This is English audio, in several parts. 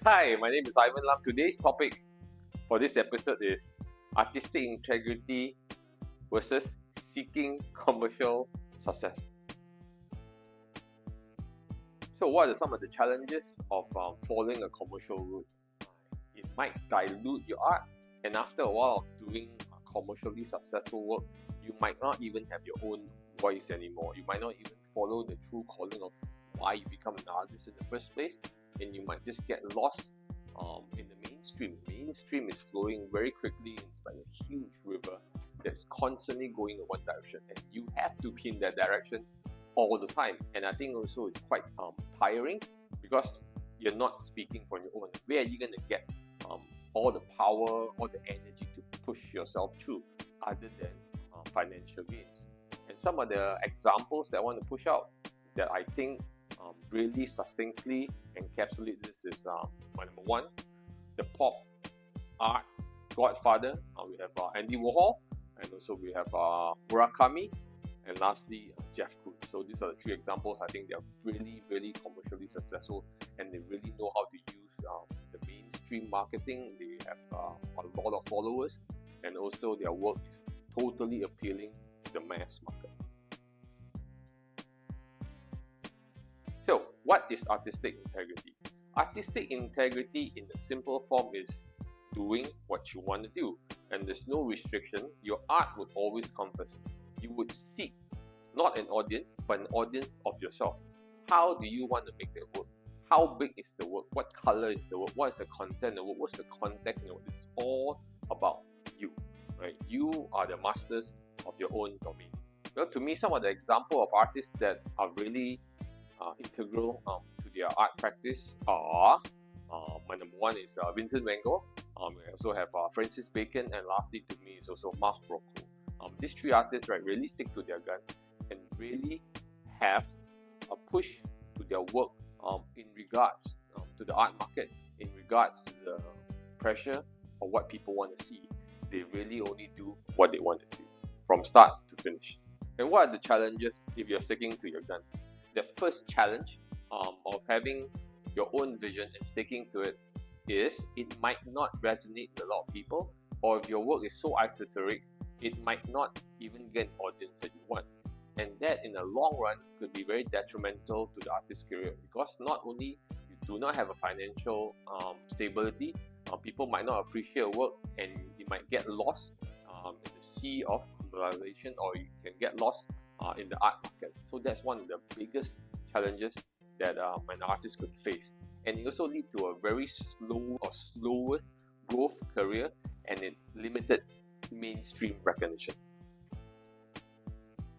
Hi, my name is Ivan Lam. Today's topic for this episode is artistic integrity versus seeking commercial success. So what are some of the challenges of following a commercial route? It might dilute your art, and after a while of doing commercially successful work, you might not even have your own voice anymore. You might not even follow the true calling of why you become an artist in the first place, and you might just get lost in the mainstream. Mainstream is flowing very quickly. It's like a huge river that's constantly going in one direction, and you have to be in that direction all the time. And I think also it's quite tiring because you're not speaking from your own. Where are you going to get all the power, all the energy to push yourself through other than financial gains? And some of the examples that I want to push out that I think really succinctly encapsulate this is my number one, the pop art godfather. We have Andy Warhol, and also we have Murakami, and lastly Jeff Koons. So these are the three examples. I think they are really commercially successful, and they really know how to use the mainstream marketing. They have a lot of followers, and also their work is totally appealing to the mass market. So, what is artistic integrity? Artistic integrity in the simple form is doing what you want to do, and there's no restriction. Your art would always come first. You would seek not an audience, but an audience of yourself. How do you want to make the work? How big is the work? What color is the work? What is the content of the work? What's the context of the work? It's all about you, right? You are the masters of your own domain. Well, to me, some of the examples of artists that are really integral to their art practice are my number one is Vincent van Gogh. We also have Francis Bacon, and lastly to me is also Marc Rothko. These three artists, right, really stick to their gun and really have a push to their work in regards to the art market, in regards to the pressure of what people want to see. They really only do what they want to do from start to finish. And what are the challenges if you're sticking to your guns? The first challenge of having your own vision and sticking to it is it might not resonate with a lot of people, or if your work is so esoteric, it might not even get an audience that you want. And that in the long run could be very detrimental to the artist's career, because not only you do not have a financial stability, people might not appreciate your work, and you might get lost in the sea of commercialization, or you can get lost in the art market. So that's one of the biggest challenges that an artist could face, and it also lead to a very slow or slowest growth career and a limited mainstream recognition.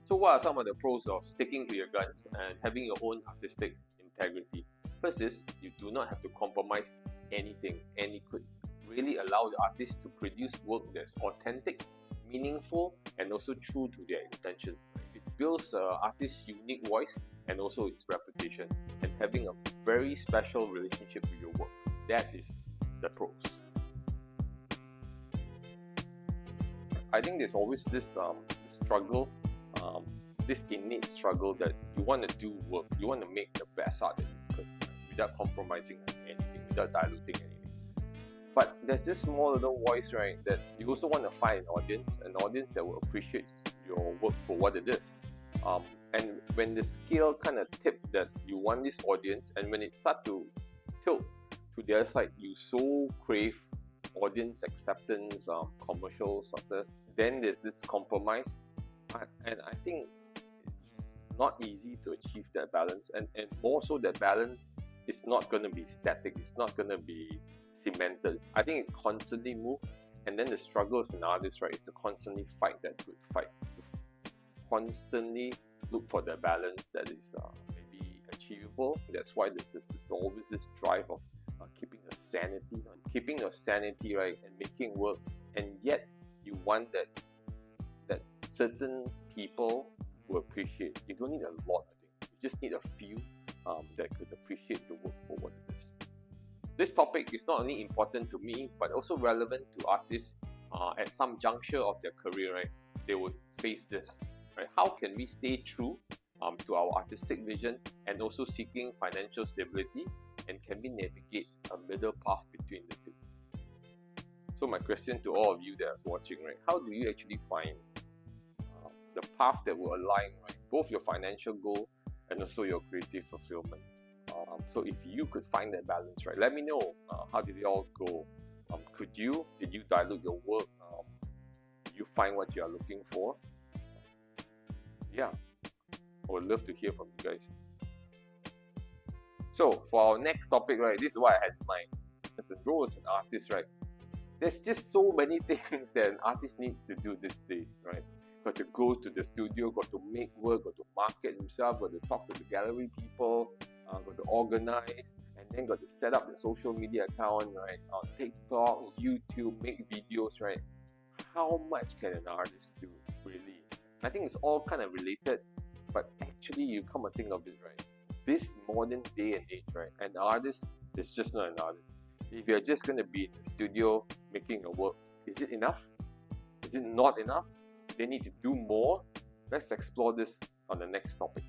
So what are some of the pros of sticking to your guns and having your own artistic integrity? First is you do not have to compromise anything, and it could really allow the artist to produce work that's authentic, meaningful, and also true to their intention. It builds the artist's unique voice and also its reputation, and having a very special relationship with your work. That is the pros. I think there's always this struggle, this innate struggle that you want to do work, you want to make the best art that you could, without compromising anything, without diluting anything. But there's this small little voice, right, that you also want to find an audience that will appreciate your work for what it is. And when the scale kind of tip that you want this audience, and when it starts to tilt to the other side, you so crave audience acceptance, commercial success, then there's this compromise. And I think it's not easy to achieve that balance, and more so that balance is not going to be static, it's not going to be cemented. I think it constantly moves, and then the struggle as an artist, right, is to constantly fight that good fight, to constantly look for the balance that is maybe achievable. That's why there's always this drive of keeping your sanity, right, and making work, and yet you want that certain people will appreciate. You don't need a lot, I think. You just need a few that could appreciate the work for what it is. This topic is not only important to me, but also relevant to artists at some juncture of their career, right? They would face this, right? How can we stay true to our artistic vision and also seeking financial stability, and can we navigate a middle path between the two. So my question to all of you that are watching, right, how do you actually find the path that will align, right, both your financial goal and also your creative fulfillment? So if you could find that balance, right, let me know. How did it all go? Did you dilute your work? Did you find what you are looking for? Yeah, I would love to hear from you guys. So for our next topic, right, this is what I had in mind. As a role as an artist, right, there's just so many things that an artist needs to do these days, right? Got to go to the studio, got to make work, got to market himself, got to talk to the gallery people, got to organize, and then got to set up the social media account, right? On TikTok, YouTube, make videos, right? How much can an artist do, really? I think it's all kind of related, but actually you come to think of it, right? This modern day and age, right? An artist is just not an artist. If you're just going to be in the studio making your work, is it enough? Is it not enough? They need to do more? Let's explore this on the next topic.